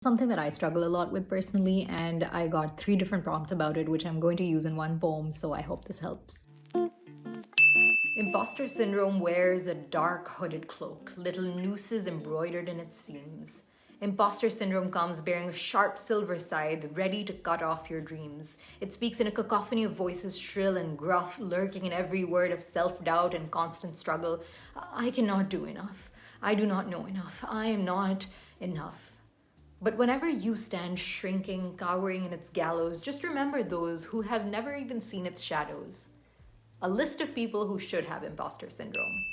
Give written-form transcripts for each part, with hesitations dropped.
something that I struggle a lot with personally, and I got 3 different prompts about it, which I'm going to use in one poem, so I hope this helps. Impostor syndrome wears a dark hooded cloak, little nooses embroidered in its seams. Imposter syndrome comes bearing a sharp silver scythe, ready to cut off your dreams. It speaks in a cacophony of voices, shrill and gruff, lurking in every word of self-doubt and constant struggle. I cannot do enough. I do not know enough. I am not enough. But whenever you stand shrinking, cowering in its gallows, just remember those who have never even seen its shadows. A list of people who should have imposter syndrome.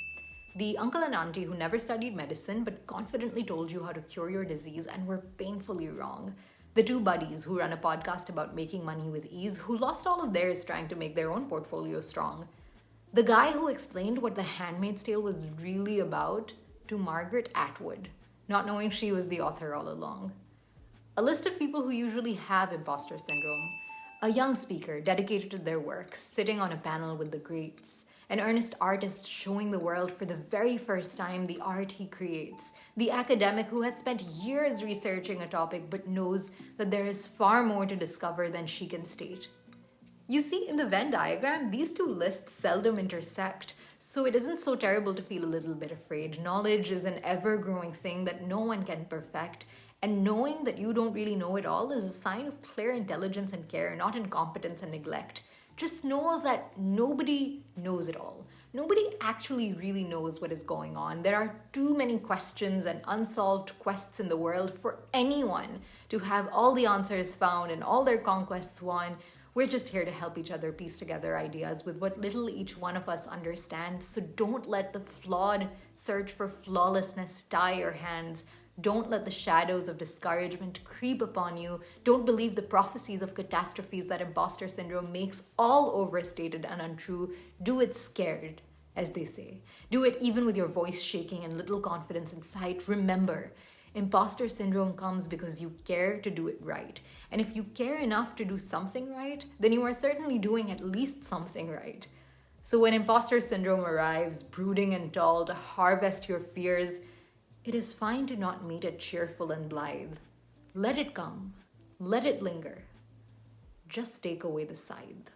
The uncle and auntie who never studied medicine but confidently told you how to cure your disease and were painfully wrong. The 2 buddies who run a podcast about making money with ease, who lost all of theirs trying to make their own portfolio strong. The guy who explained what The Handmaid's Tale was really about to Margaret Atwood, not knowing she was the author all along. A list of people who usually have imposter syndrome. A young speaker dedicated to their work, sitting on a panel with the greats. An earnest artist showing the world for the very first time the art he creates. The academic who has spent years researching a topic but knows that there is far more to discover than she can state. You see, in the Venn diagram, these 2 lists seldom intersect, so it isn't so terrible to feel a little bit afraid. Knowledge is an ever-growing thing that no one can perfect, and knowing that you don't really know it all is a sign of clear intelligence and care, not incompetence and neglect. Just know that nobody knows it all. Nobody actually really knows what is going on. There are too many questions and unsolved quests in the world for anyone to have all the answers found and all their conquests won. We're just here to help each other piece together ideas with what little each one of us understands. So don't let the flawed search for flawlessness tie your hands. Don't let the shadows of discouragement creep upon you. Don't believe the prophecies of catastrophes that imposter syndrome makes all overstated and untrue. Do it scared, as they say. Do it even with your voice shaking and little confidence in sight. Remember, imposter syndrome comes because you care to do it right. And if you care enough to do something right, then you are certainly doing at least something right. So when imposter syndrome arrives, brooding and tall to harvest your fears, it is fine to not meet it cheerful and blithe. Let it come. Let it linger. Just take away the scythe.